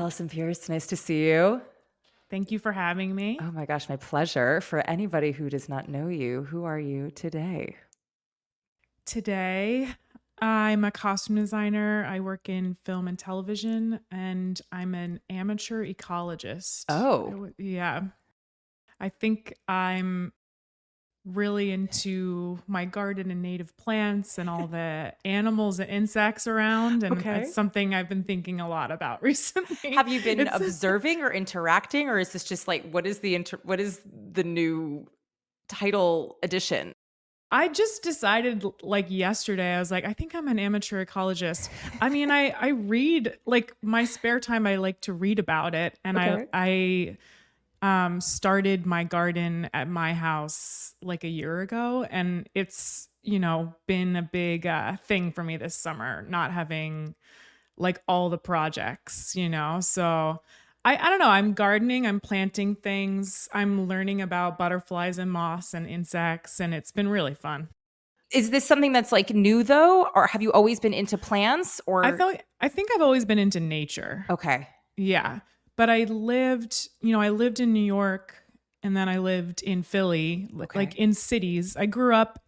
Allison Pearce. Nice to see you. Thank you for having me. Oh my gosh, my pleasure. For anybody who does not know you, who are you today? Today, I'm a costume designer. I work in film and television, and I'm an amateur ecologist. Oh, Yeah. I think I'm really into my garden and native plants and all the animals and insects around. And okay. it's something I've been thinking a lot about recently. Have you been It's observing or interacting, or is this just like what is the new title edition? I just decided like yesterday, I was like, I think I'm an amateur ecologist. I mean, I read like my spare time, I like to read about it. And Okay. I started my garden at my house like a year ago. And it's, been a big thing for me this summer, not having like all the projects. So I don't know. I'm gardening, I'm planting things, I'm learning about butterflies and moths and insects, and it's been really fun. Is this something that's like new though, or have you always been into plants? Or I think I've always been into nature. okay, Yeah. But I lived in New York and then I lived in Philly, like okay, in cities. I grew up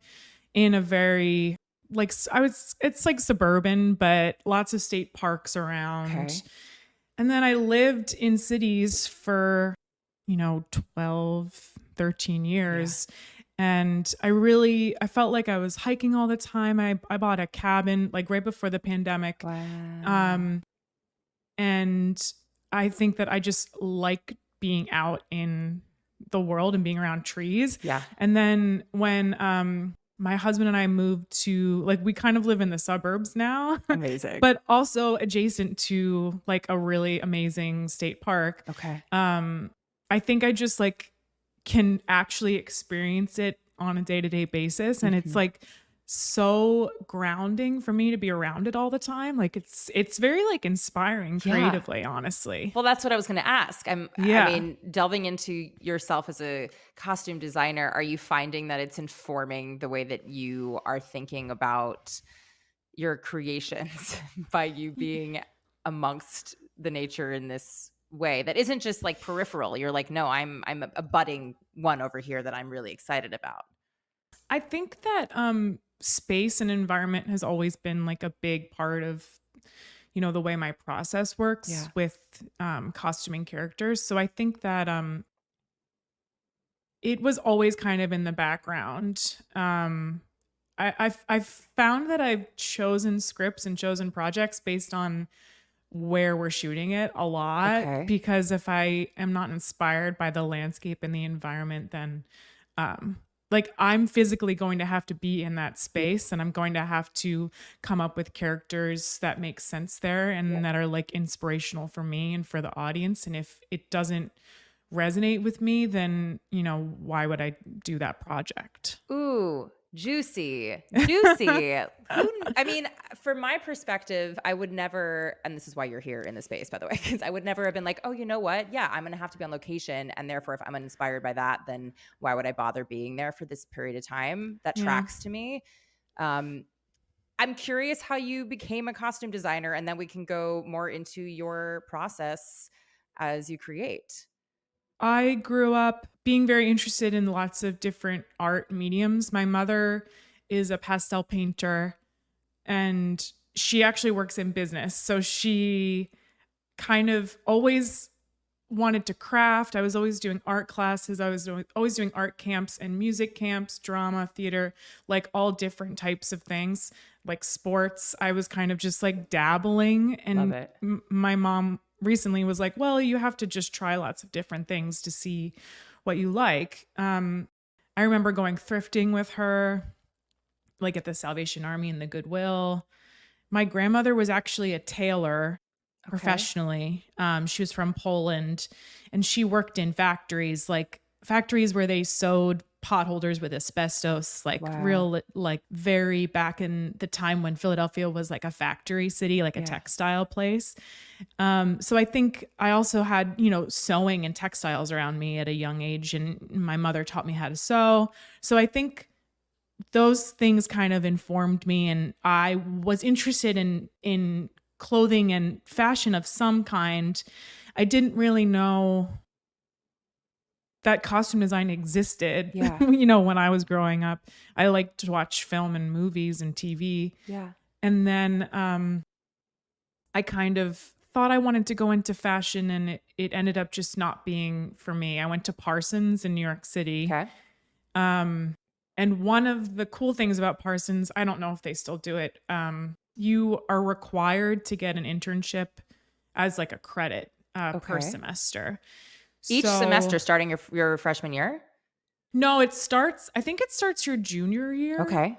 in a very it's like suburban, but lots of state parks around. okay, And then I lived in cities for, 12, 13 yeah, years. And I felt like I was hiking all the time. I bought a cabin like right before the pandemic. wow, Um, and I think that I just like being out in the world and being around trees. yeah, And then when my husband and I moved to like we kind of live in the suburbs now, amazing. but also adjacent to like a really amazing state park. Okay, Um I think I just like can actually experience it on a day-to-day basis, and it's mhm. like so grounding for me to be around it all the time. Like it's very like inspiring Yeah. creatively, honestly. Well, that's what I was gonna ask. I Yeah. mean, delving into yourself as a costume designer, are you finding that it's informing the way that you are thinking about your creations by you being amongst the nature in this way that isn't just like peripheral? You're like, "No, I'm a budding one over here that I'm really excited about." I think that space and environment has always been like a big part of the way my process works Yeah. with costuming characters. So I think that it was always kind of in the background. I've found that I've chosen scripts and chosen projects based on where we're shooting it a lot, Okay. because if I am not inspired by the landscape and the environment, then um like I'm physically going to have to be in that space, and I'm going to have to come up with characters that make sense there Yeah. and that are like inspirational for me and for the audience. And if it doesn't resonate with me, then, why would I do that project? Ooh, juicy, juicy. I mean, from my perspective, I would never, and this is why you're here in the space, by the way, because I would never have been like, oh, you know what? Yeah, I'm going to have to be on location. And therefore, if I'm inspired by that, then why would I bother being there for this period of time? That Yeah. tracks to me. Um, I'm curious how you became a costume designer, and then we can go more into your process as you create. I grew up being very interested in lots of different art mediums. My mother is a pastel painter, and she actually works in business. So she kind of always wanted to craft. I was always doing art classes. I was always doing art camps and music camps, drama, theater, like all different types of things, like sports. I was kind of just like dabbling. Love And it. my mom recently was like, well, you have to just try lots of different things to see what you like. I remember going thrifting with her, like at the Salvation Army and the Goodwill. My grandmother was actually a tailor Okay. professionally. She was from Poland, and she worked in factories, like factories where they sewed potholders with asbestos, like Wow. real, like very back in the time when Philadelphia was like a factory city, like a Yeah. textile place. So I think I also had, sewing and textiles around me at a young age, and my mother taught me how to sew. So I think those things kind of informed me, and I was interested in clothing and fashion of some kind. I didn't really know that costume design existed. Yeah. When I was growing up, I liked to watch film and movies and TV. Yeah. And then I kind of thought I wanted to go into fashion, and it ended up just not being for me. I went to Parsons in New York City. Okay. And one of the cool things about Parsons, I don't know if they still do it, you are required to get an internship as like a credit per Okay. semester. Each So, semester starting your freshman year? no, I think it starts your junior year. Okay.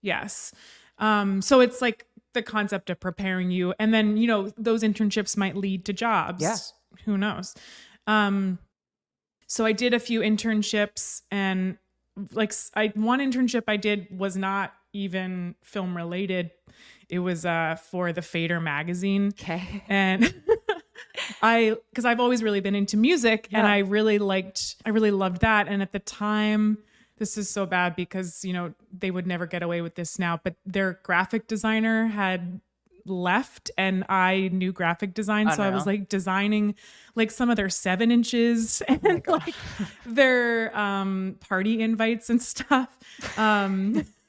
Yes. So it's like the concept of preparing you. And then, those internships might lead to jobs. Yeah. Who knows? So I did a few internships, and like one internship I did was not even film related. It was for the Fader magazine. Okay. And because I've always really been into music, and Yeah. I really loved that. And at the time, this is so bad because, they would never get away with this now, but their graphic designer had left, and I knew graphic design. So I was Unreal. like designing like some of their 7 inches and God. like their party invites and stuff.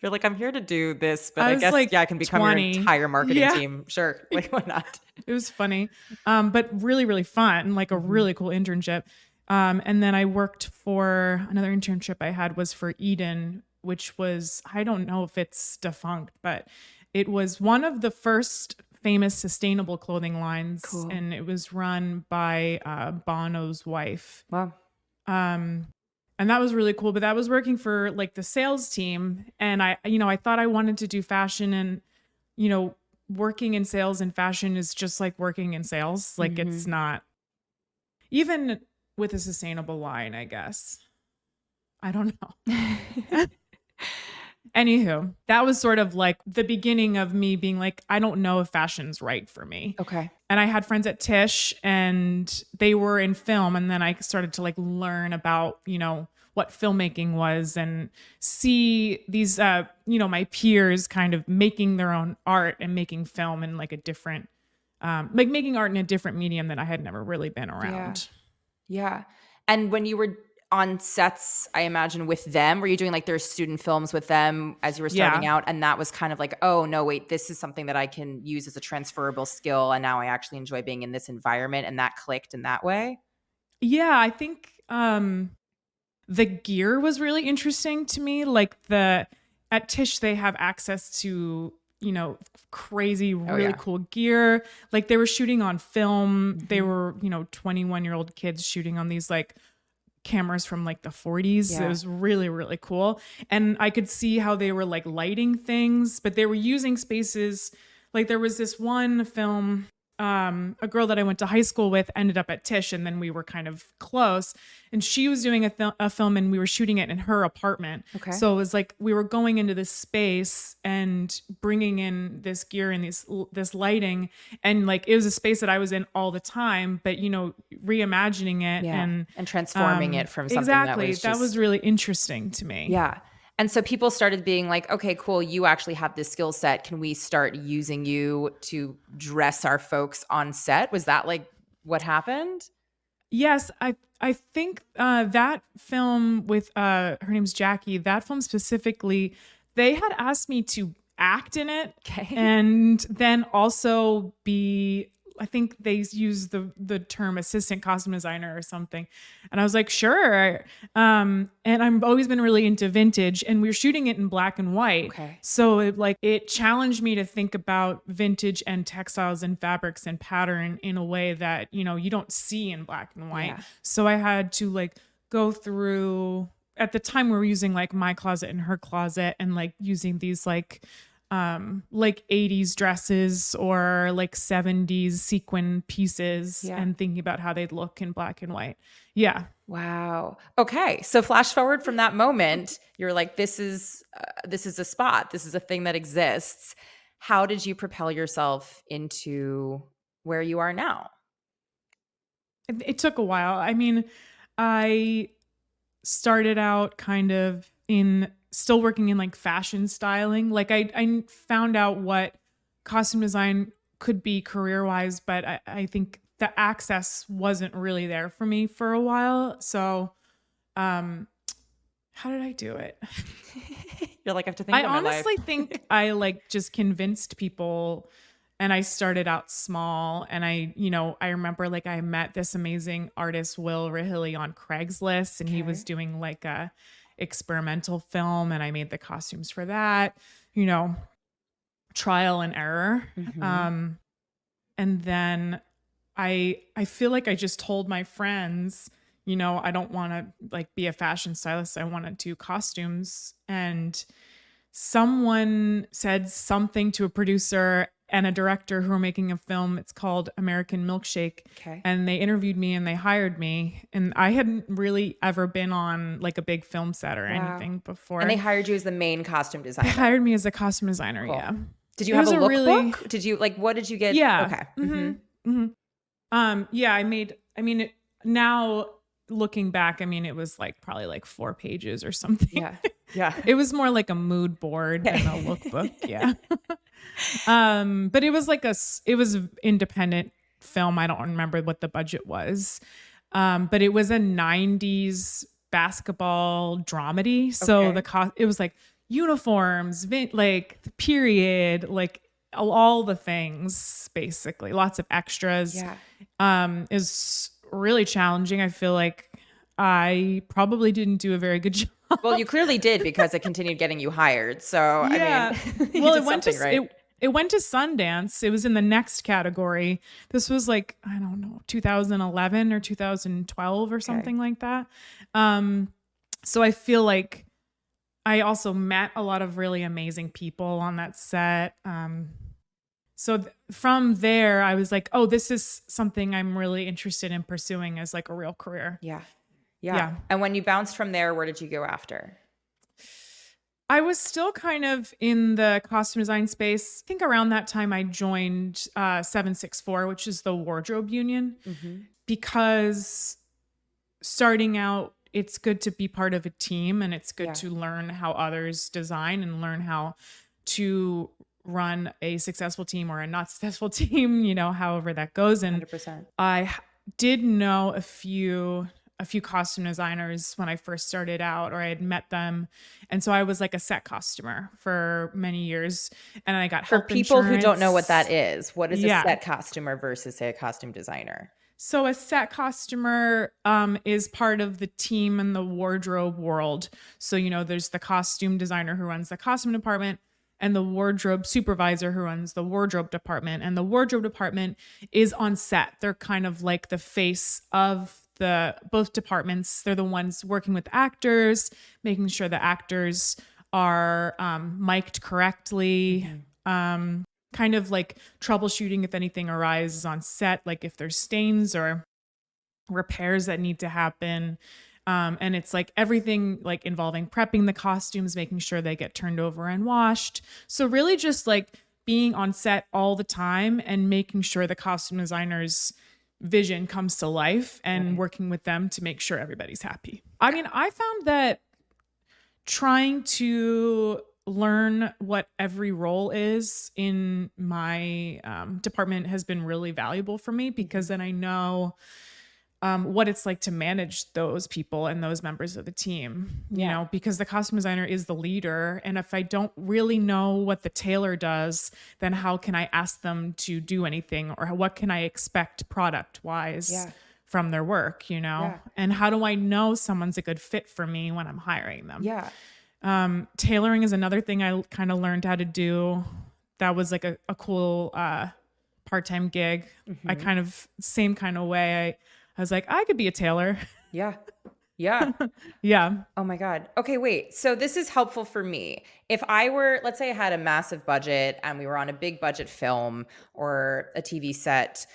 You're like, I'm here to do this, but I I was guess, like yeah, I can become your 20. entire marketing Yeah. team. Sure. Like, why not? It was funny, but really, really fun, like a really cool internship. And then I worked for another internship I had was for Eden, which was, I don't know if it's defunct, but it was one of the first famous sustainable clothing lines. Cool. And it was run by Bono's wife. Wow. And that was really cool, but that was working for like the sales team. And I thought I wanted to do fashion, and, working in sales and fashion is just like working in sales. Like it's not even with a sustainable line, I guess. I don't know. Anywho, that was sort of like the beginning of me being like, I don't know if fashion's right for me. Okay. And I had friends at Tisch, and they were in film. And then I started to like learn about, what filmmaking was, and see these, my peers kind of making their own art and making film in like a different, like making art in a different medium that I had never really been around. Yeah. And when you were on sets, I imagine with them, were you doing like their student films with them as you were starting Yeah. out? And that was kind of like, oh, no, wait, this is something that I can use as a transferable skill. And now I actually enjoy being in this environment. And that clicked in that way. Yeah, I think the gear was really interesting to me. Like at Tisch, they have access to, crazy, really cool gear. Like they were shooting on film. They were, 21-year-old kids shooting on these like cameras from like the 40s. Yeah. It was really, really cool. And I could see how they were like lighting things, but they were using spaces. Like there was this one film, a girl that I went to high school with ended up at Tisch, and then we were kind of close, and she was doing a film, and we were shooting it in her apartment. Okay. So it was like we were going into this space and bringing in this gear and this lighting, and like it was a space that I was in all the time, but reimagining it and transforming it from something exactly that was really interesting to me. Yeah. And so people started being like, okay, cool, you actually have this skill set. Can we start using you to dress our folks on set? Was that like what happened? Yes, I think that film with her name's Jackie, that film specifically, they had asked me to act in it. Okay. And then also be, I think they use the term assistant costume designer or something. And I was like, sure. And I've always been really into vintage, and we were shooting it in black and white. Okay. So it challenged me to think about vintage and textiles and fabrics and pattern in a way that, you don't see in black and white. Yeah. So I had to like go through, at the time we were using like my closet and her closet, and like using these like 80s dresses or like 70s sequin pieces, and thinking about how they'd look in black and white. Yeah. Wow. Okay. So flash forward from that moment, you're like, this is a spot. This is a thing that exists. How did you propel yourself into where you are now? It took a while. I mean, I started out kind of still working in like fashion styling. Like I found out what costume design could be career-wise, but I think the access wasn't really there for me for a while. So, um, how did I do it? You're like, "I have to think I about my life." honestly think I like just convinced people, and I started out small, and I remember like I met this amazing artist, Will Rahilly, on Craigslist, and he was Okay. doing like a experimental film, and I made the costumes for that, you know, trial and error. Mhm. Um, and then I feel like I just told my friends, I don't want to like be a fashion stylist. I want to do costumes. And someone said something to a producer and a director who were making a film. It's called American Milkshake. Okay. And they interviewed me and they hired me. And I hadn't really ever been on like a big film set or Wow. anything And they before. hired you as the main costume They designer. hired me as a costume designer. Cool. Yeah. Did you It have was a a really, lookbook? Did you like, what did you get? yeah. Okay. hmm Mhm. hmm yeah, now looking back, I mean, it was like probably like 4 pages or something. Yeah. Yeah. It was more like a mood board than a lookbook. Okay. Yeah. But it was like it was an independent film. I don't remember what the budget was. But it was a 90s basketball dramedy. So Okay. it was like uniforms, like the period, like all the things, basically. Lots of extras. Yeah. Is really challenging. I feel like I probably didn't do a very good job. Well, you clearly did because it continued getting you hired. So, I mean, Yeah. you Well, did something right. it went to Sundance. It was in the next category. This was like, I don't know, 2011 or 2012 or Okay. something like that. So I feel like I also met a lot of really amazing people on that set. From there, I was like, oh, this is something I'm really interested in pursuing as like a real career. Yeah. Yeah. Yeah. And when you bounced from there, where did you go after? I was still kind of in the costume design space. I think around that time I joined 764, which is the wardrobe union, Mhm. because starting out, it's good to be part of a team and it's good Yeah. to learn how others design and learn how to run a successful team or a not successful team, however that goes. And 100%. did know a few costume designers when I first started out, or I had met them. And so I was like a set costumer for many years, and I got For health people who don't know what insurance. that is, what is a Yeah. set costumer versus, say, a costume designer? So a set costumer is part of the team in the wardrobe world. So, there's the costume designer who runs the costume department and the wardrobe supervisor who runs the wardrobe department. And the wardrobe department is on set. They're kind of like the face of the both departments. They're the ones working with actors, making sure the actors are mic'd correctly, Mhm. kind of like troubleshooting if anything arises on set, like if there's stains or repairs that need to happen. And it's like everything like involving prepping the costumes, making sure they get turned over and washed. So really just like being on set all the time and making sure the costume designer's vision comes to life and Right. working with them to make sure everybody's happy. I mean, I found that trying to learn what every role is in my department has been really valuable for me, because then I know what it's like to manage those people and those members of the team, Yeah. because the costume designer is the leader. And if I don't really know what the tailor does, then how can I ask them to do anything, or what can I expect product wise Yeah. from their work, Yeah. And how do I know someone's a good fit for me when I'm hiring them? Yeah. Tailoring is another thing I kind of learned how to do. That was like a cool part-time gig. I Mhm. kind of same kind of way. I was like, I could be a tailor. Yeah. Yeah. Yeah. Oh my God. Okay, wait. So this is helpful for me. If I were, let's say I had a massive budget and we were on a big budget film or a TV set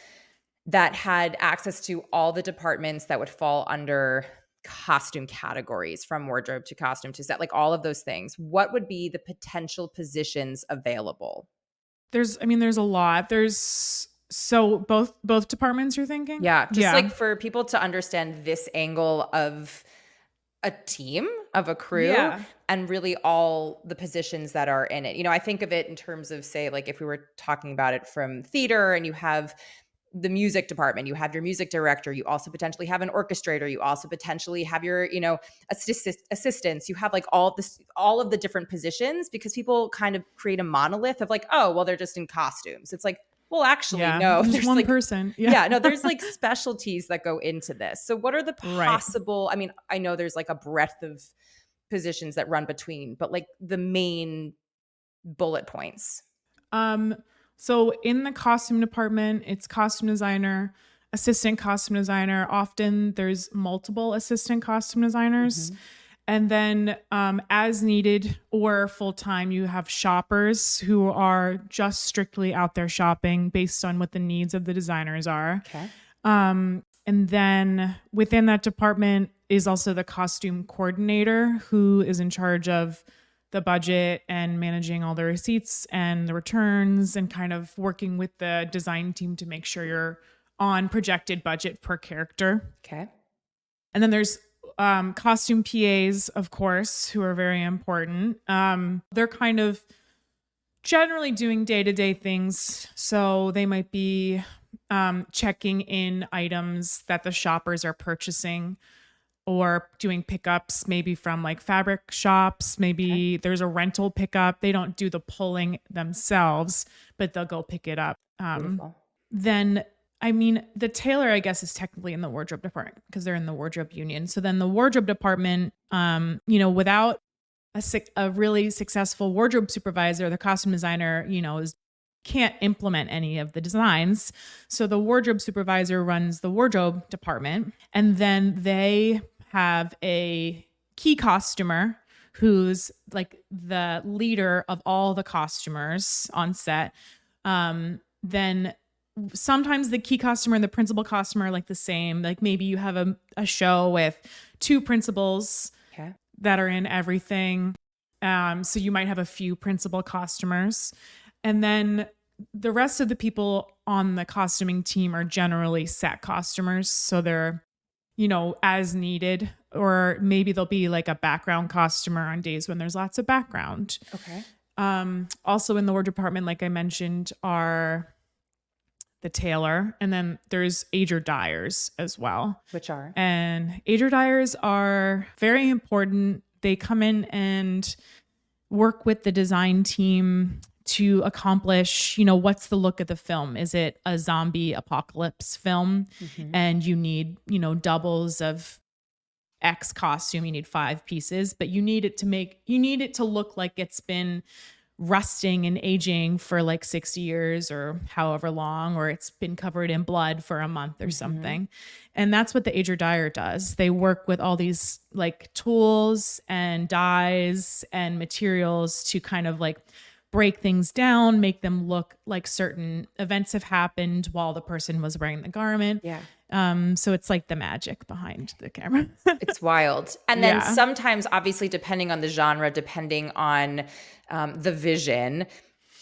that had access to all the departments that would fall under costume categories, from wardrobe to costume to set, like all of those things, what would be the potential positions available? There's a lot. So both departments you're thinking? Yeah, just Yeah. like for people to understand this angle of a team of a crew Yeah. and really all the positions that are in it. I think of it in terms of, say, like if we were talking about it from theater and you have the music department, you have your music director, you also potentially have an orchestrator, you also potentially have your, assistants, you have like all of the different positions, because people kind of create a monolith of like, oh, well, they're just in costumes. It's like, well, actually, Yeah. no, There's there's one like, person. Yeah. yeah, no, there's like specialties that go into this. So what are the Right. possible, I mean, I know there's like a breadth of positions that run between, but like the main bullet points. Um, so in the costume department, it's costume designer, assistant costume designer. Often there's multiple assistant costume designers. Mhm. And then, as needed or full time, you have shoppers who are just strictly out there shopping based on what the needs of the designers are. Okay. And then within that department is also the costume coordinator, who is in charge of the budget and managing all the receipts and the returns and kind of working with the design team to make sure you're on projected budget per character. Okay. And then there's costume PAs, of course, who are very important. They're kind of generally doing day-to-day things. So they might be checking in items that the shoppers are purchasing, or doing pickups maybe from like fabric shops. Okay. Maybe there's a rental pickup. They don't do the pulling themselves, but they'll go pick it up. Beautiful. Then I mean, the tailor, I guess, is technically in the wardrobe department because they're in the wardrobe union. So then the wardrobe department, without a really successful wardrobe supervisor, the costume designer, can't implement any of the designs. So the wardrobe supervisor runs the wardrobe department, and then they have a key costumer who's like the leader of all the costumers on set. Then sometimes the key costumer and the principal costumer are like the same. Like maybe you have a show with two principals Okay. that are in everything. So you might have a few principal costumers. And then the rest of the people on the costuming team are generally set costumers. So they're, as needed, or maybe there'll be like a background costumer on days when there's lots of background. Okay. Also in the wardrobe department, like I mentioned, are the tailor, and then there's ager dyers as well. Which are? And ager dyers are very important. They come in and work with the design team to accomplish, what's the look of the film? Is it a zombie apocalypse film? Mhm. And you need, doubles of X costume, you need 5 pieces, but you need it to look like it's been rusting and aging for like 60 years or however long, or it's been covered in blood for a month or something. And that's what the ager dyer does. They work with all these like tools and dyes and materials to kind of like break things down, make them look like certain events have happened while the person was wearing the garment. Yeah. So it's like the magic behind the camera. It's wild. And then Yeah. sometimes, obviously, depending on the genre, depending on the vision,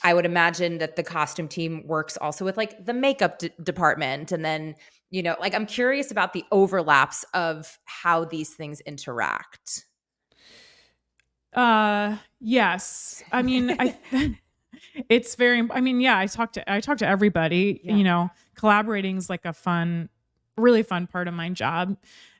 I would imagine that the costume team works also with like the makeup department. And then, like I'm curious about the overlaps of how these things interact. Yes. I mean, it's very, I mean, yeah, I talk to everybody, Yeah. Collaborating is like really fun part of my job.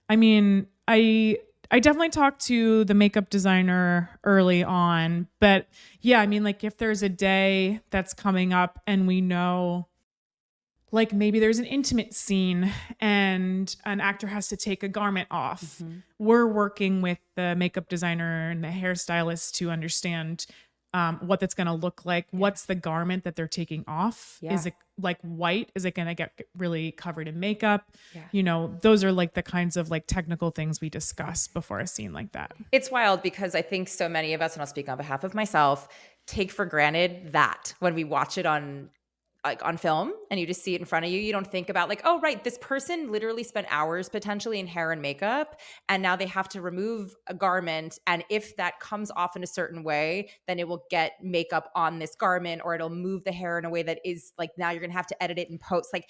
I mean, I definitely talked to the makeup designer early on, but yeah, I mean, like if there's a day that's coming up and we know like maybe there's an intimate scene and an actor has to take a garment off. Mhm. We're working with the makeup designer and the hairstylist to understand what that's going to look like. Yeah. What's the garment that they're taking off? Yeah. Is it like white? Is it going to get really covered in makeup? Yeah. Those are like the kinds of like technical things we discuss before a scene like that. It's wild because I think so many of us, and I'll speak on behalf of myself, take for granted that when we watch it on like on film and you just see it in front of you. You don't think about like, oh, right, this person literally spent hours potentially in hair and makeup, and now they have to remove a garment. And if that comes off in a certain way, then it will get makeup on this garment, or it'll move the hair in a way that is like, now you're going to have to edit it in post. Like,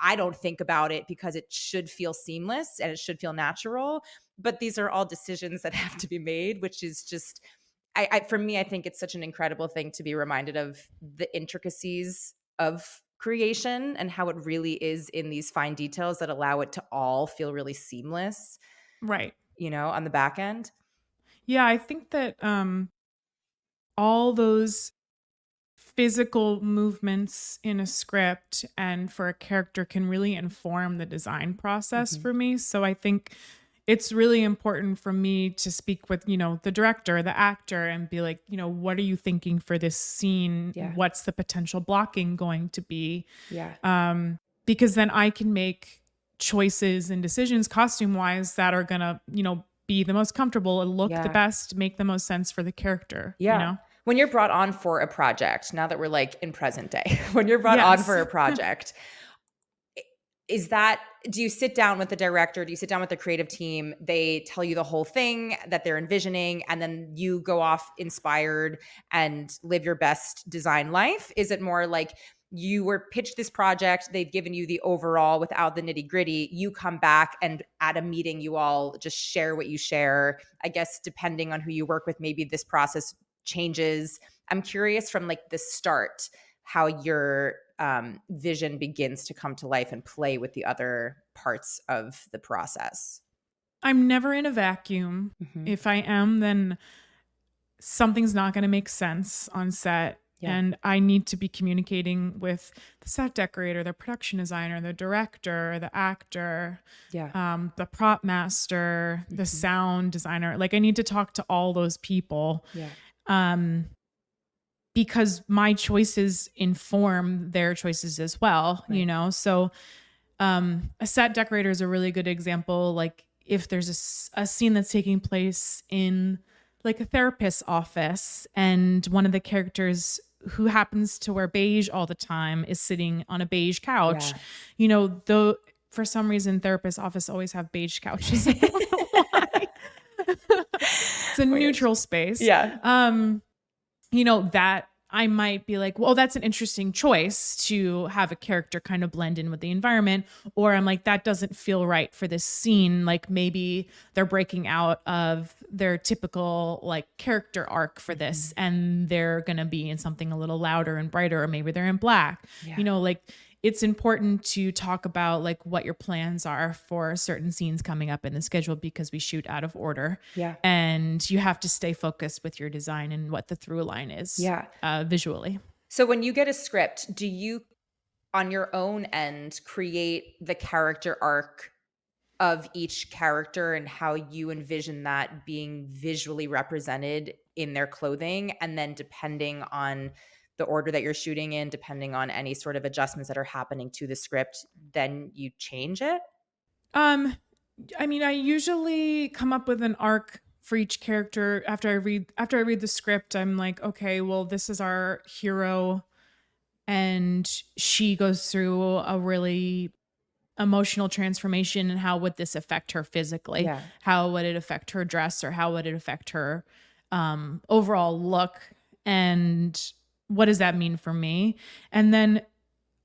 I don't think about it because it should feel seamless and it should feel natural. But these are all decisions that have to be made, which is just, for me, I think it's such an incredible thing to be reminded of the intricacies of creation and how it really is in these fine details that allow it to all feel really seamless, Right. on the back end. Yeah, I think that all those physical movements in a script and for a character can really inform the design process Mhm. for me. So I think it's really important for me to speak with, the director, the actor, and be like, what are you thinking for this scene? Yeah. What's the potential blocking going to be? Yeah. Because then I can make choices and decisions costume wise that are gonna, be the most comfortable and look the Yeah. best, make the most sense for the character, Yeah. When you're brought on for a project, now that we're like in present day, when you're brought on Yes. for a project, is that, do you sit down with the director? Do you sit down with the creative team? They tell you the whole thing that they're envisioning, and then you go off inspired and live your best design life? Is it more like you were pitched this project, they've given you the overall without the nitty gritty, you come back and at a meeting you all just share what you share? I guess depending on who you work with, maybe this process changes. I'm curious from like the start how your vision begins to come to life and play with the other parts of the process. I'm never in a vacuum. Mhm. If I am, then something's not going to make sense on set. Yeah. And I need to be communicating with the set decorator, the production designer, the director, the actor, Yeah. the prop master, the Mhm. sound designer. Like, I need to talk to all those people Yeah. um, because my choices inform their choices as well, Right. So a set decorator is a really good example. Like, if there's a scene that's taking place in like a therapist's office, and one of the characters who happens to wear beige all the time is sitting on a beige couch, Yeah. though for some reason therapists' office always have beige couches. I don't know why. It's a Oh my gosh. neutral space. Yeah. That I might be like, well, that's an interesting choice to have a character kind of blend in with the environment. Or I'm like, that doesn't feel right for this scene. Like, maybe they're breaking out of their typical like character arc for this, Mhm. and they're going to be in something a little louder and brighter, or maybe they're in black. Yeah. Like, it's important to talk about like what your plans are for certain scenes coming up in the schedule, because we shoot out of order, Yeah. and you have to stay focused with your design and what the through line is Yeah. visually. So when you get a script, do you on your own end create the character arc of each character and how you envision that being visually represented in their clothing? And then depending on the order that you're shooting in, depending on any sort of adjustments that are happening to the script, then you change it? Um, I mean, I usually come up with an arc for each character after I read the script. I'm like, okay, well, this is our hero, and she goes through a really emotional transformation, and how would this affect her physically? Yeah. How would it affect her dress, or how would it affect her overall look? And what does that mean for me? And then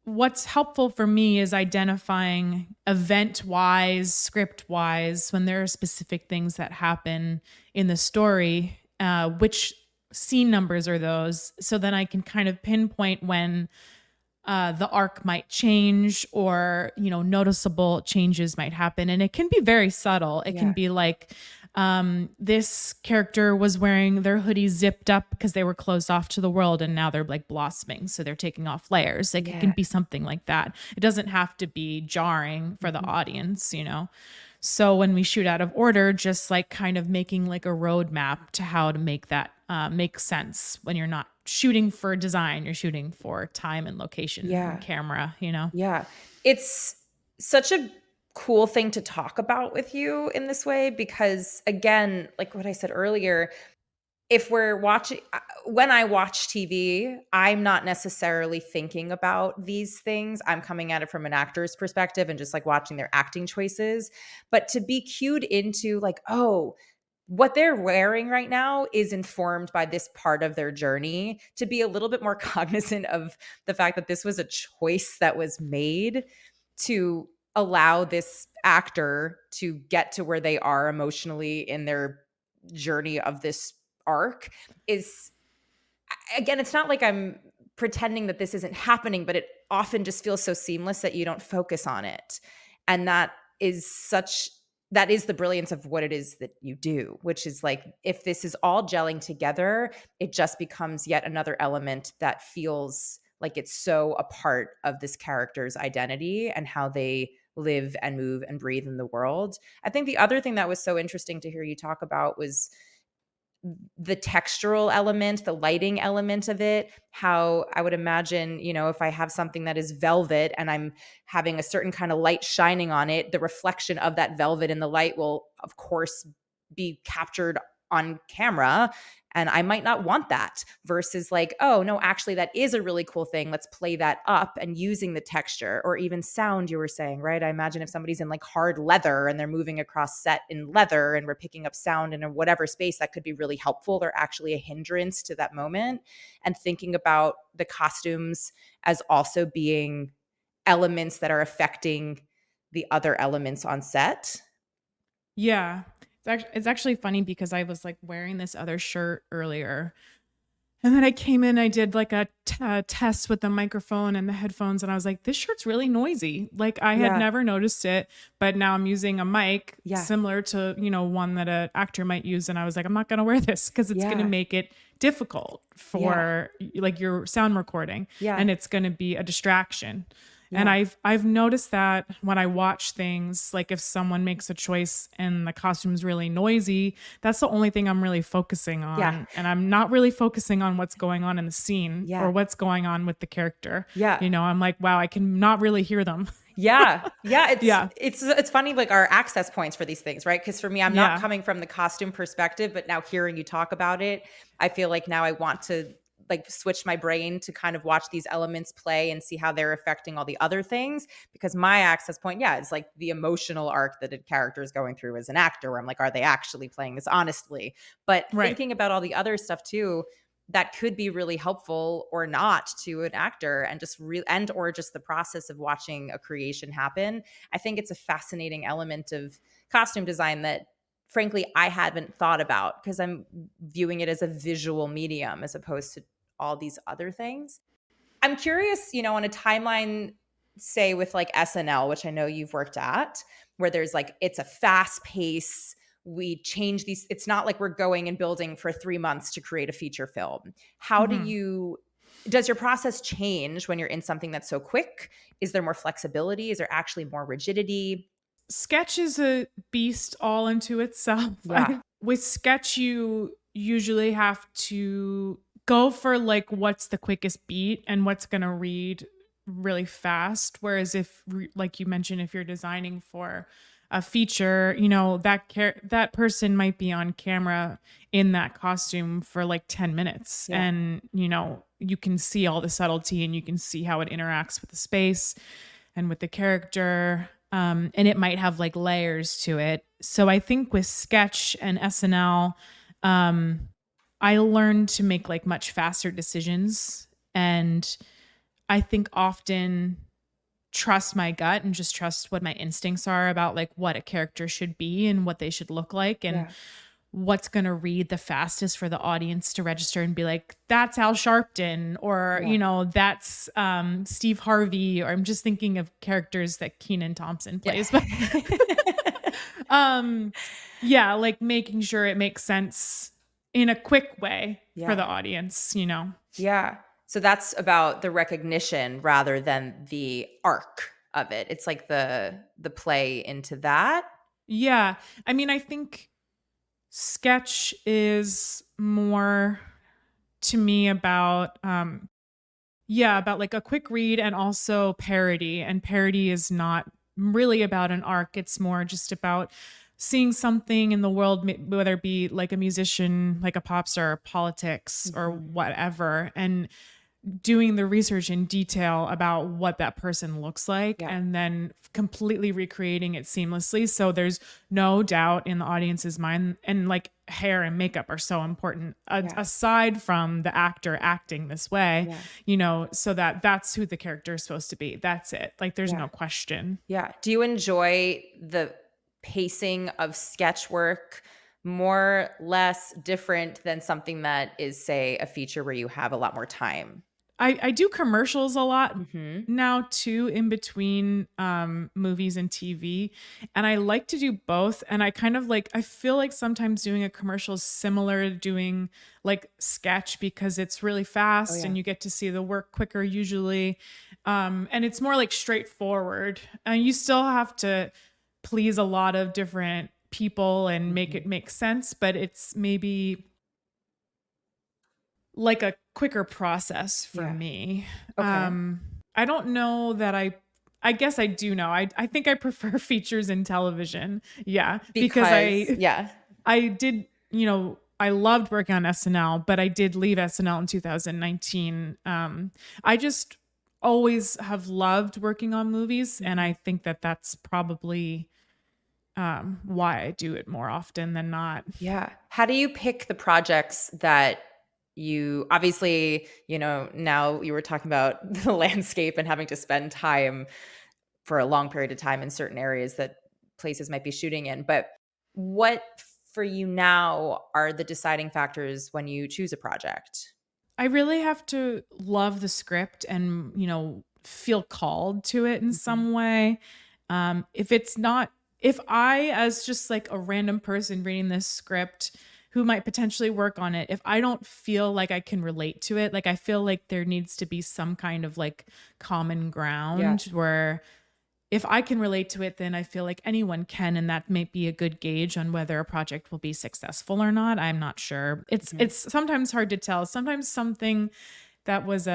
what's helpful for me is identifying event wise, script wise, when there are specific things that happen in the story, which scene numbers are those. So then I can kind of pinpoint when the arc might change, or noticeable changes might happen, and it can be very subtle. It can Yeah. be like, this character was wearing their hoodie zipped up because they were closed off to the world, and now they're like blossoming, so they're taking off layers. Like, it can Yeah. be something like that. It doesn't have to be jarring for the Mhm. audience. So when we shoot out of order, just like kind of making like a roadmap to how to make that make sense when you're not shooting for design, you're shooting for time and location and Yeah. camera. Yeah. It's such a cool thing to talk about with you in this way because, again, like what I said earlier, if we're watching when I watch TV, I'm not necessarily thinking about these things. I'm coming at it from an actor's perspective and just like watching their acting choices. But to be cued into like, oh, what they're wearing right now is informed by this part of their journey, to be a little bit more cognizant of the fact that this was a choice that was made to allow this actor to get to where they are emotionally in their journey of this arc is, again, it's not like I'm pretending that this isn't happening, but it often just feels so seamless that you don't focus on it. And is such that is the brilliance of what it is that you do, which is like, if this is all gelling together, it just becomes yet another element that feels like it's so a part of this character's identity and how they live and move and breathe in the world. I think the other thing that was so interesting to hear you talk about was the textural element, the lighting element of it, how I would imagine, if I have something that is velvet and I'm having a certain kind of light shining on it, the reflection of that velvet in the light will, of course, be captured on camera. And I might not want that versus like, oh, no, actually, that is a really cool thing. Let's play that up, and using the texture or even sound you were saying, right? I imagine if somebody's in like hard leather and they're moving across set in leather and we're picking up sound in a whatever space, that could be really helpful. They're actually a hindrance to that moment. And thinking about the costumes as also being elements that are affecting the other elements on set. Yeah. It's actually funny because I was like wearing this other shirt earlier. And then I came in, I did like a test with the microphone and the headphones, and I was like, this shirt's really noisy. Like I had Yeah. never noticed it, but now I'm using a mic Yeah. similar to, one that an actor might use. And I was like, I'm not going to wear this because it's going to Yeah. make it difficult Yeah. for like your sound recording, Yeah. and it's going to be a distraction. And Yeah. I've noticed that when I watch things, like if someone makes a choice and the costume's really noisy, that's the only thing I'm really focusing Yeah. on. And I'm not really focusing on what's going on in the scene or Yeah. what's going on with the character. Yeah. I'm like, wow, I can not really hear them. Yeah. Yeah. It's Yeah. it's it's funny, like our access points for these things, right? Because for me, I'm not Yeah. coming from the costume perspective, but now hearing you talk about it, I feel like now I want to like switch my brain to kind of watch these elements play and see how they're affecting all the other things. Because my access point, yeah, is like the emotional arc that a character is going through as an actor, where I'm like, are they actually playing this honestly? But Right. thinking about all the other stuff too, that could be really helpful or not to an actor, and just and or just the process of watching a creation happen. I think it's a fascinating element of costume design that frankly I haven't thought about, because I'm viewing it as a visual medium as opposed to all these other things. I'm curious, on a timeline, say with like SNL, which I know you've worked at, where there's like, it's a fast pace. We change these. It's not like we're going and building for 3 months to create a feature film. Mhm. Does your process change when you're in something that's so quick? Is there more flexibility? Is there actually more rigidity? Sketch is a beast all into itself. Yeah. With sketch, you usually have to go for like what's the quickest beat and what's going to read really fast. Whereas like you mentioned, if you're designing for a feature, that person might be on camera in that costume for like 10 minutes, Yeah. and you can see all the subtlety and you can see how it interacts with the space and with the character. And it might have like layers to it. So I think with sketch and SNL, I learned to make like much faster decisions. And I think often trust my gut and just trust what my instincts are about like what a character should be and what they should look like, and Yeah. what's going to read the fastest for the audience to register and be like, that's Al Sharpton, or, Yeah. that's Steve Harvey, or I'm just thinking of characters that Kenan Thompson Yeah. plays. But yeah, like making sure it makes sense in a quick way for Yeah. the audience, Yeah. So that's about the recognition rather than the arc of it. It's like the play into that. Yeah. I mean, I think sketch is more to me about about like a quick read and also parody. And parody is not really about an arc. It's more just about seeing something in the world, whether it be like a musician, like a pop star, politics, or Mhm. whatever, and doing the research in detail about what that person looks like Yeah. and then completely recreating it seamlessly. So there's no doubt in the audience's mind. And like hair and makeup are so important, Yeah. aside from the actor acting this way, Yeah. so that that's who the character is supposed to be. That's it. Like there's Yeah. no question. Yeah. Do you enjoy the pacing of sketch work more, less, different than something that is, say, a feature where you have a lot more time? I do commercials a lot Mhm. now too, in between movies and TV, and I like to do both. And I kind of like, I feel like sometimes doing a commercial is similar to doing like sketch, because it's really Oh, fast yeah. and you get to see the work quicker usually, and it's more like straightforward, and you still have to please a lot of different people and make Mhm. it make sense, but it's maybe like a quicker process for Yeah. me. Okay. I don't know that I guess I do know. I think I prefer features in television. Yeah, because Because yeah. I did, I loved working on SNL, but I did leave SNL in 2019. I just always have loved working on movies, and Mhm. I think that that's probably why I do it more often than not. Yeah. How do you pick the projects that you obviously, now you were talking about the landscape and having to spend time for a long period of time in certain areas that places might be shooting in, but what for you now are the deciding factors when you choose a project? I really have to love the script and, feel called to it in Mhm. some way. If it's not, if I, as just like a random person reading this script who might potentially work on it, if I don't feel like I can relate to it, like I feel like there needs to be some kind of like common Yeah. ground where if I can relate to it, then I feel like anyone can, and that might be a good gauge on whether a project will be successful or not. I'm not sure. It's Mhm. it's sometimes hard to tell. Sometimes something that was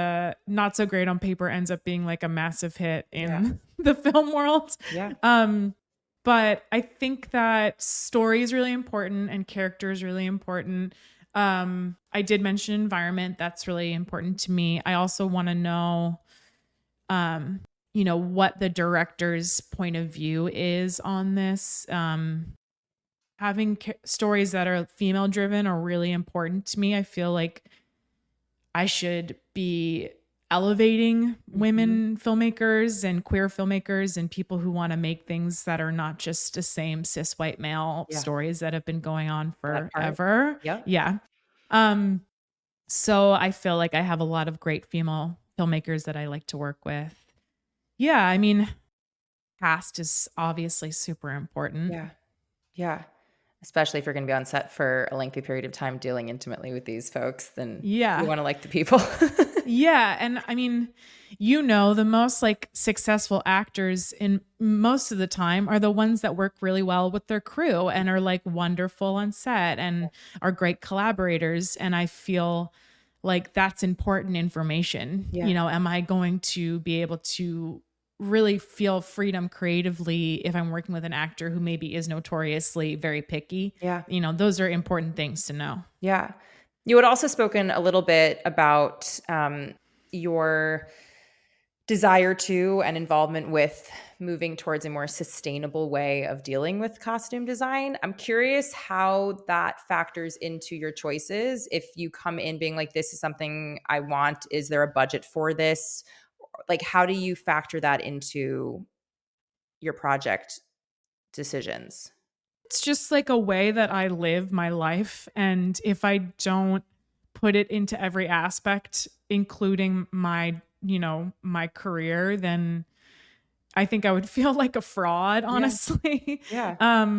not so great on paper ends up being like a massive hit Yeah. in the film world. Yeah. Um, but I think that story is really important and character is really important. I did mention environment. That's really important to me. I also want to know um, what the director's point of view is on this. Having stories that are female driven are really important to me. I feel like I should be elevating Mhm. women filmmakers and queer filmmakers and people who want to make things that are not just the same cis white male Yeah. stories that have been going on That part. forever. Yep. Yeah. Um, so I feel like I have a lot of great female filmmakers that I like to work with. Yeah, I mean, cast is obviously super important. Yeah. Yeah. Especially if you're gonna be on set for a lengthy period of time dealing intimately with these folks, then you Yeah. wanna like the people. Yeah, and I mean, the most like successful actors in most of the time are the ones that work really well with their crew and are like wonderful on set and are great collaborators, and I feel like that's important information. Yeah. Am I going to be able to really feel freedom creatively if I'm working with an actor who maybe is notoriously very picky? Yeah. Those are important things to know. Yeah. You had also spoken a little bit about, your desire to and involvement with moving towards a more sustainable way of dealing with costume design. I'm curious how that factors into your choices. If you come in being like, "This is something I want. Is there a budget for this?" Like, how do you factor that into your project decisions? It's just like a way that I live my life, and if I don't put it into every aspect, including my career, then I think I would feel like a fraud, Yeah. honestly. Yeah.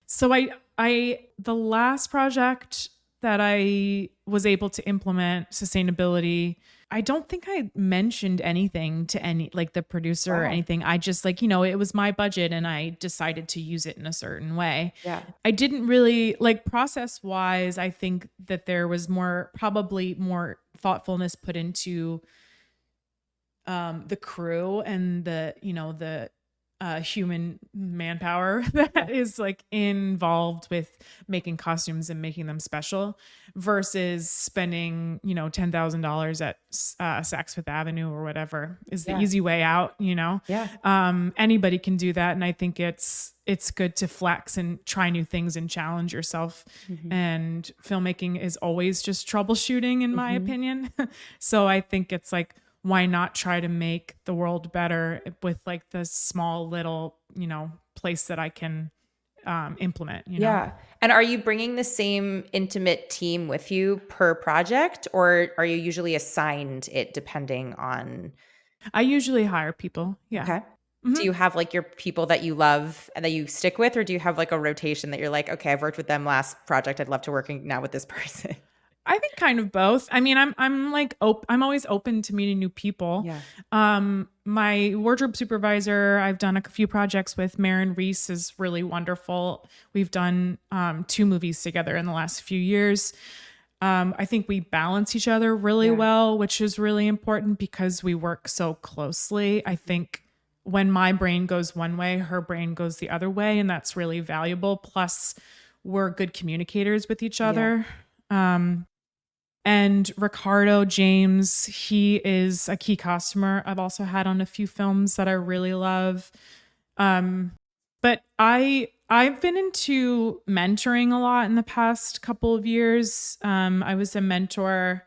So the last project that I was able to implement sustainability, I don't think I mentioned anything to any like the producer or Wow. anything. I just like, it was my budget and I decided to use it in a certain way. Yeah. I didn't really like process wise. I think that there was probably more thoughtfulness put into the crew and the human manpower Yeah. that is like involved with making costumes and making them special versus spending, $10,000 at Saks Fifth Avenue or whatever is the Yeah. easy way out. Yeah. Anybody can do that. And I think it's good to flex and try new things and challenge yourself. Mhm. And filmmaking is always just troubleshooting, in my Mhm. opinion. So I think it's like, why not try to make the world better with like the small little, place that I can implement. Yeah. And are you bringing the same intimate team with you per project, or are you usually assigned it depending on I usually hire people. Yeah. okay. Do Mhm. you have, like, your people that you love and that you stick with, or do you have, like, a rotation that you're like, "Okay, I've worked with them last project, I'd love to working now with this person?" I think kind of both. I mean, I'm like I'm always open to meeting new people. Yeah. My wardrobe supervisor, I've done a few projects with. Marin Reese is really wonderful. We've done 2 movies together in the last few years. I think we balance each other really Yeah. well, which is really important because we work so closely. I think when my brain goes one way, her brain goes the other way, and that's really valuable. Plus, we're good communicators with each Yeah. other. Um, and Ricardo James, he is a key customer I've also had on a few films that I really love. Um, but I've been into mentoring a lot in the past couple of years. I was a mentor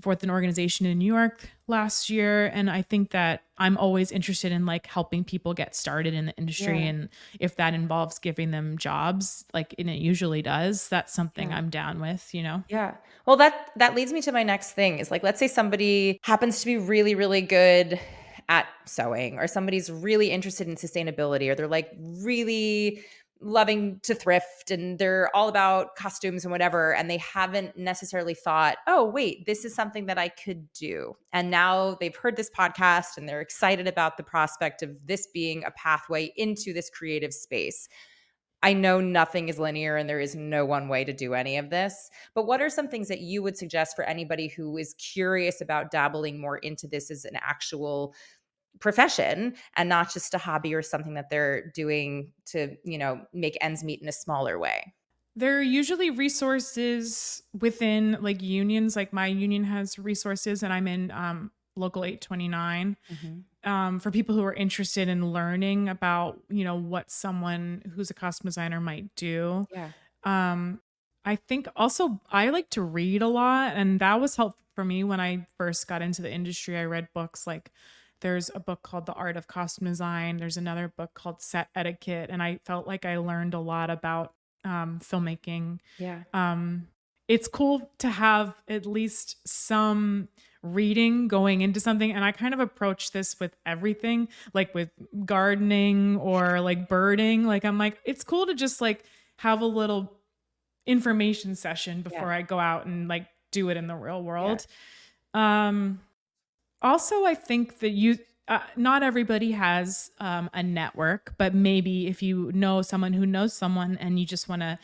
with an organization in New York last year, and I think that I'm always interested in like helping people get started in the industry, Yeah. and if that involves giving them jobs, like and it usually does, that's something Yeah. I'm down with. Yeah. Well, that leads me to my next thing is like, let's say somebody happens to be really, really good at sewing, or somebody's really interested in sustainability, or they're like really loving to thrift and they're all about costumes and whatever. And they haven't necessarily thought, oh, wait, this is something that I could do. And now they've heard this podcast and they're excited about the prospect of this being a pathway into this creative space. I know nothing is linear and there is no one way to do any of this, but what are some things that you would suggest for anybody who is curious about dabbling more into this as an actual profession and not just a hobby or something that they're doing to, make ends meet in a smaller way? There are usually resources within like unions, like my union has resources, and I'm in local 829, Mhm. for people who are interested in learning about, what someone who's a costume designer might do. Yeah. Um, I think also I like to read a lot, and that was helpful for me when I first got into the industry. I read books like there's a book called The Art of Costume Design. There's another book called Set Etiquette, and I felt like I learned a lot about filmmaking. Yeah. Um, it's cool to have at least some reading going into something, and I kind of approach this with everything, like with gardening or like birding. Like I'm like, it's cool to just like have a little information session Yeah. before I go out and like do it in the real Yeah. world. Um, Also, I think that not everybody has a network, but maybe if you know someone who knows someone and you just want to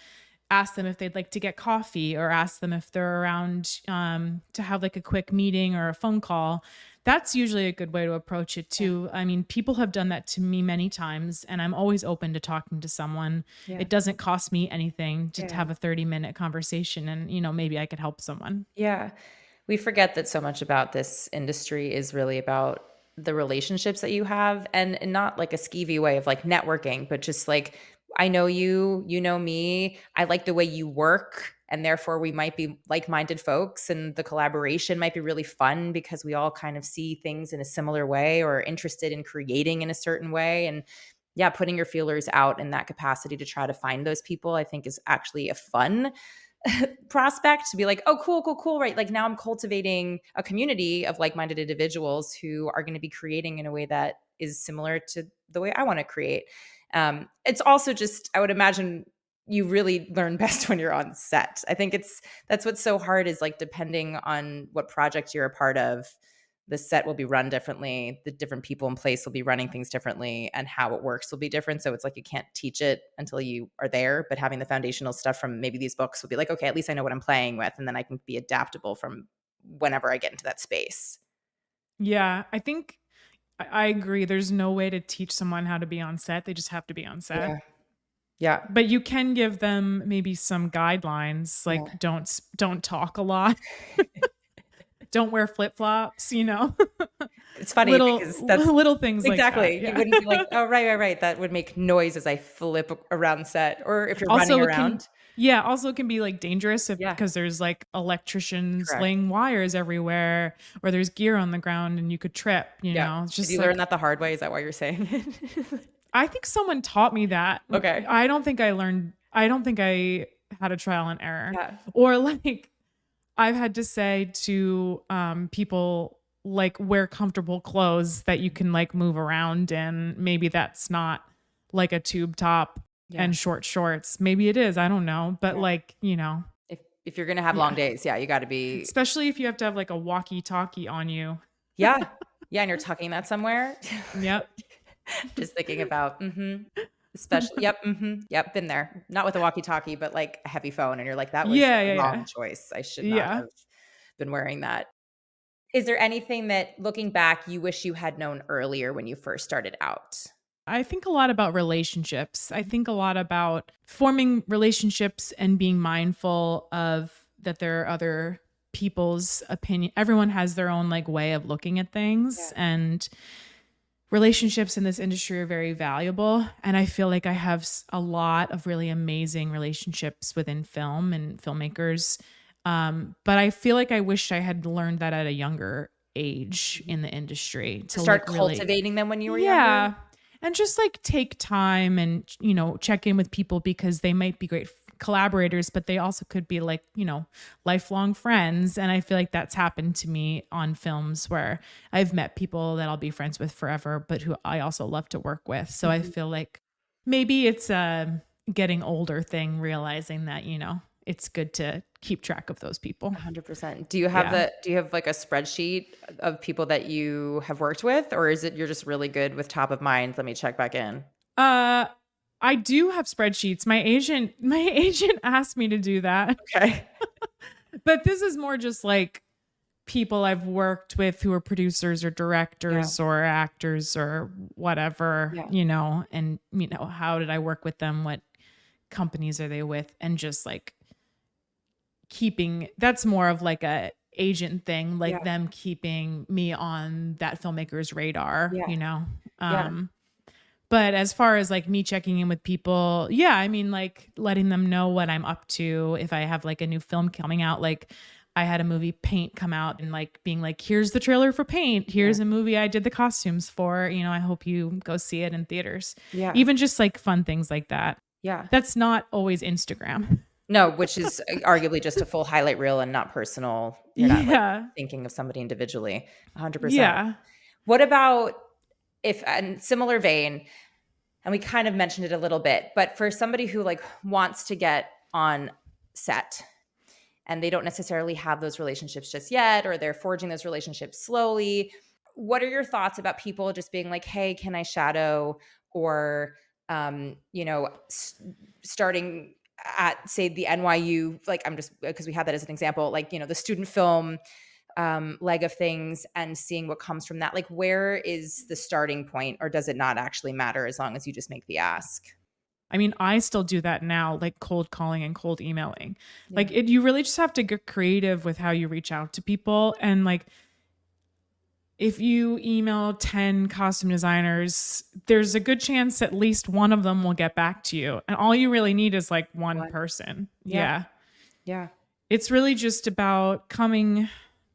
ask them if they'd like to get coffee or ask them if they're around to have like a quick meeting or a phone call, that's usually a good way to approach it Yeah. too. I mean, people have done that to me many times, and I'm always open to talking to someone. Yeah. It doesn't cost me anything to Yeah. have a 30-minute conversation, and maybe I could help someone. Yeah. We forget that so much about this industry is really about the relationships that you have, and not like a skeevy way of like networking, but just like, I know you, you know me, I like the way you work. And therefore, we might be like minded folks, and the collaboration might be really fun because we all kind of see things in a similar way or are interested in creating in a certain way. And yeah, putting your feelers out in that capacity to try to find those people, I think, is actually a fun prospect to be like, oh, cool, cool, cool. Right. Like now I'm cultivating a community of like minded individuals who are going to be creating in a way that is similar to the way I want to create. It's also just, I would imagine you really learn best when you're on set. I think that's what's so hard is like depending on what project you're a part of, the set will be run differently, the different people in place will be running things differently, and how it works will be different. So it's like you can't teach it until you are there, but having the foundational stuff from maybe these books will be like, okay, at least I know what I'm playing with, and then I can be adaptable from whenever I get into that space. Yeah, I think I agree. There's no way to teach someone how to be on set. They just have to be on set. Yeah. Yeah. But you can give them maybe some guidelines, like Yeah. don't talk a lot, don't wear flip-flops, you know? It's funny because that's Little things like that, exactly. You yeah. wouldn't be like, "Oh, right, right, right." That would make noise as I flip around set or if you're running Also, it can around. yeah, also it can be, like, dangerous if Yeah, because there's, like, electricians correct. laying wires everywhere, or there's gear on the ground and you could trip, you Yeah. know? It's Did just you learn like that the hard way? Is that why you're saying it? I think someone taught me that. Okay. I don't think I had a trial and error. Yeah. Or, like, I've had to say to, people, like, wear comfortable clothes that you can, like, move around in. Maybe that's not, like, a tube top Yeah. and short shorts. Maybe it is, I don't know, but, Yeah. like, you know, If you're gonna have long yeah. days, yeah, you gotta be Especially if you have to have, like, a walkie-talkie on you. yeah. Yeah, and you're tucking that somewhere. Yep. Just thinking about especially yep, been there. Not with a walkie-talkie, but, like, a heavy phone, and you're like, "That was Yeah, the yeah, wrong yeah. choice. I should not Yeah. have been wearing that." Is there anything that, looking back, you wish you had known earlier when you first started out? I think a lot about relationships. I think a lot about forming relationships and being mindful of that there are other people's opinion. Everyone has their own like way of looking at Yeah. things, and relationships in this industry are very valuable. And I feel like I have a lot of really amazing relationships within film and filmmakers. But I feel like I wish I had learned that at a younger age Mhm. in the industry To to start like really cultivating them when you were younger? yeah. And just like take time and, you know, check in with people because they might be great collaborators, but they also could be like, you know, lifelong friends. And I feel like that's happened to me on films where I've met people that I'll be friends with forever, but who I also love to work with. So I Mhm. feel like maybe it's a getting older thing, realizing that, you know, it's good to keep track of those people. 100%. Yeah. Do you have, like, a spreadsheet of people that you have worked with, or is it you're just really good with top of mind, "Let me check back in"? Uh, I do have spreadsheets. My agent asked me to do that. Okay. But this is more just like people I've worked with who are producers or Yeah, directors or actors or whatever, yeah, you know, and you know, how did I work with them? What companies are they with? And just like keeping that's more of like a agent thing, like yeah, them keeping me on that filmmaker's radar, yeah, you know. yeah, But as far as, like, me checking in with people, yeah, I mean, like, letting them know what I'm up to if I have, like, a new film coming out, like, I had a movie, Paint, come out and, like, being like, "Here's the trailer for Paint. yeah, Here's a movie I did the costumes for, you know, I hope you go see it in theaters." yeah, Even just, like, fun things like that. yeah. That's not always Instagram. No, which is, arguably just a full highlight reel and not personal. You're not, like, Yeah. thinking of somebody individually. 100%. Yeah. What about if in similar vein, and we kind of mentioned it a little bit, but for somebody who, like, wants to get on set and they don't necessarily have those relationships just yet, or they're forging those relationships slowly. What are your thoughts about people just being like, "Hey, can I shadow?" Or, starting at, say, the NYU, like, I'm just because we have that as an example, like, the student film leg of things and seeing what comes from that. Like, where is the starting point, or does it not actually matter as long as you just make the ask? I mean, I still do that now, like cold calling and cold emailing. Yeah. Like, you really just have to get creative with how you reach out to people. And like, if you email 10 costume designers, there's a good chance at least one of them will get back to you. And all you really need is like one One. person. Yeah. Yeah. Yeah. It's really just about coming,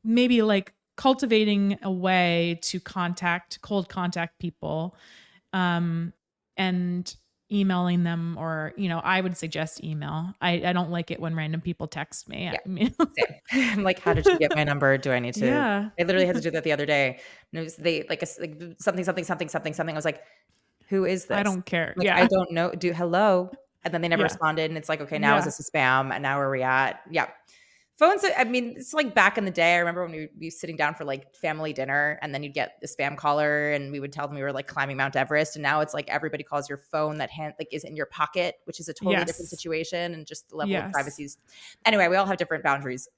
maybe like cultivating a way to cold contact people, um, and emailing them, or, you know, I would suggest email. I don't like it when random people text me. Yeah. I mean, Same. I'm like, "How did you get my number? Do I need to" yeah. I literally had to do that the other day. And it was they like, a s like, something, something, something, something, something. I was like, "Who is I this?" don't care. Like, "I Yeah. don't know." "Do hello?" And then they never Yeah. responded, and it's like, "Okay, now is Yeah. this a spam? And now where are we at?" Yeah. Phones, I mean, it's like back in the day. I remember when we'd be sitting down for like family dinner and then you'd get the spam caller and we would tell them we were like climbing Mount Everest. And now it's like everybody calls your phone that like is in your pocket, which is a totally different Yes. situation. And just the level of Yes. privacy is, anyway, we all have different boundaries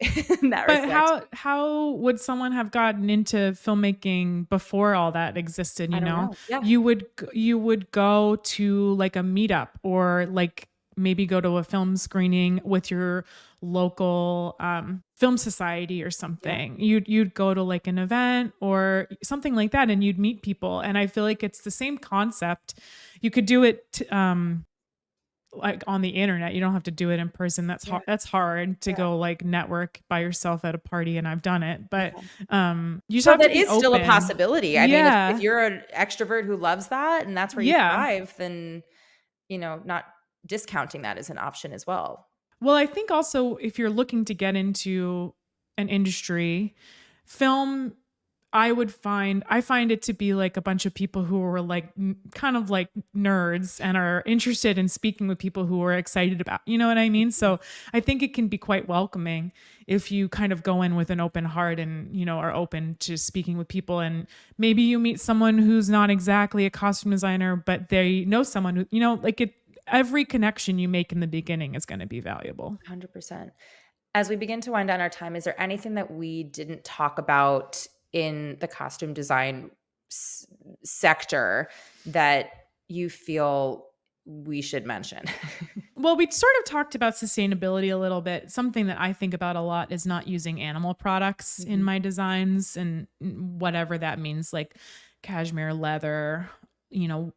in that But respect. how would someone have gotten into filmmaking before all that existed, I you don't know? know. Yeah. You would go to like a meetup or like maybe go to a film screening with your local film society or Yeah. something. You'd go to like an event or something like that and you'd meet people. And I feel like it's the same concept. You could do it like on the internet. You don't have to do it in person. Yeah. That's hard to Yeah. go like network by yourself at a party, and I've done it. But Yeah. you just Well, have to that be is still a open. possibility. I mean, if Yeah. you're an extrovert who loves that and that's where you Yeah. thrive, then, not discounting that as an option as well. Well, I think also if you're looking to get into an industry, film, I find it to be like a bunch of people who are like kind of like nerds and are interested in speaking with people who are excited about, you know what I mean? Mhm. So I think it can be quite welcoming if you kind of go in with an open heart and, are open to speaking with people. And maybe you meet someone who's not exactly a costume designer, but they know someone who, like every connection you make in the beginning is going to be valuable. 100%. As we begin to wind down our time, is there anything that we didn't talk about in the costume design s sector that you feel we should mention? Well, we sort of talked about sustainability a little bit. Something that I think about a lot is not using animal products in Mhm. my designs and whatever that means, like cashmere leather, you know,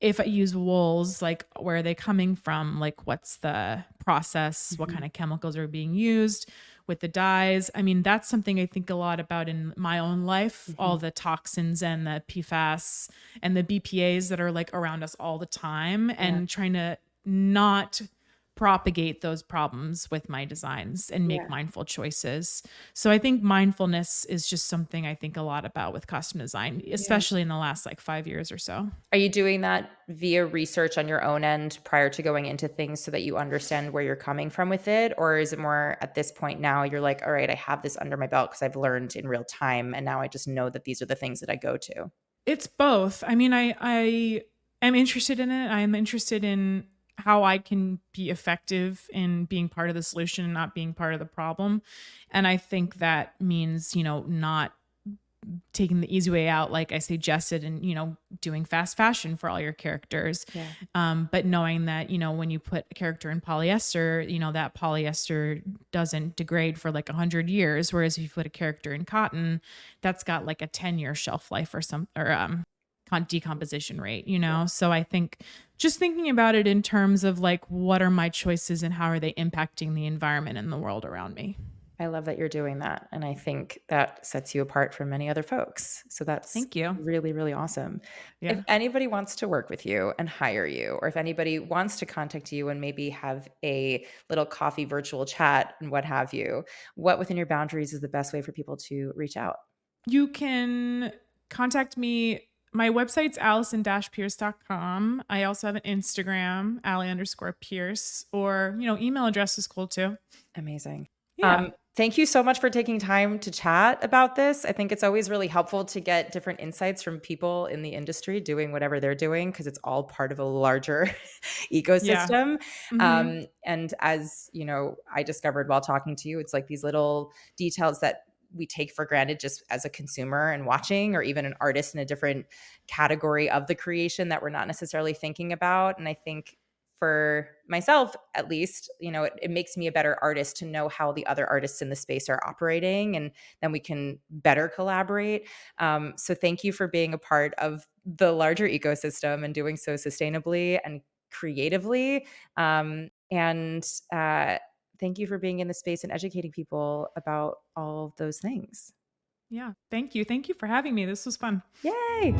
if I use wools, like where are they coming from? Like what's the process? What Mhm. kind of chemicals are being used with the dyes? I mean, that's something I think a lot about in my own life, all Mhm. the toxins and the PFAS and the BPAs that are like around us all the time Yeah, and trying to not propagate those problems with my designs and make yeah, mindful choices. So I think mindfulness is just something I think a lot about with costume design, yeah. especially in the last like 5 years or so. Are you doing that via research on your own end prior to going into things so that you understand where you're coming from with it? Or is it more at this point now you're like, all right, I have this under my belt because I've learned in real time and now I just know that these are the things that I go to? It's both. I mean, I am interested in it. I am interested in how I can be effective in being part of the solution and not being part of the problem. And I think that means, not taking the easy way out, like I suggested, and doing fast fashion for all your characters. Yeah. But knowing that, when you put a character in polyester, that polyester doesn't degrade for like 100 years. Whereas if you put a character in cotton, that's got like a 10-year shelf life or decomposition rate, Yeah. So I think just thinking about it in terms of like, what are my choices and how are they impacting the environment and the world around me? I love that you're doing that, and I think that sets you apart from many other folks, so that's Thank you. really, really awesome. If Yeah. anybody wants to work with you and hire you, or if anybody wants to contact you and maybe have a little coffee virtual chat and what have you, what within your boundaries is the best way for people to reach out? You can contact me. My website's allison-pierce.com. I also have an Instagram, Allie_Pierce, or, email address is cool too. Amazing. Yeah. Thank you so much for taking time to chat about this. I think it's always really helpful to get different insights from people in the industry doing whatever they're doing because it's all part of a larger Yeah. ecosystem. Mhm. And as I discovered while talking to you, it's like these little details that we take for granted just as a consumer and watching, or even an artist in a different category of the creation that we're not necessarily thinking about. And I think for myself at least, it makes me a better artist to know how the other artists in the space are operating, and then we can better collaborate. So thank you for being a part of the larger ecosystem and doing so sustainably and creatively. And thank you for being in the space and educating people about all of those things. Yeah. Thank you. Thank you for having me. This was fun. Yay!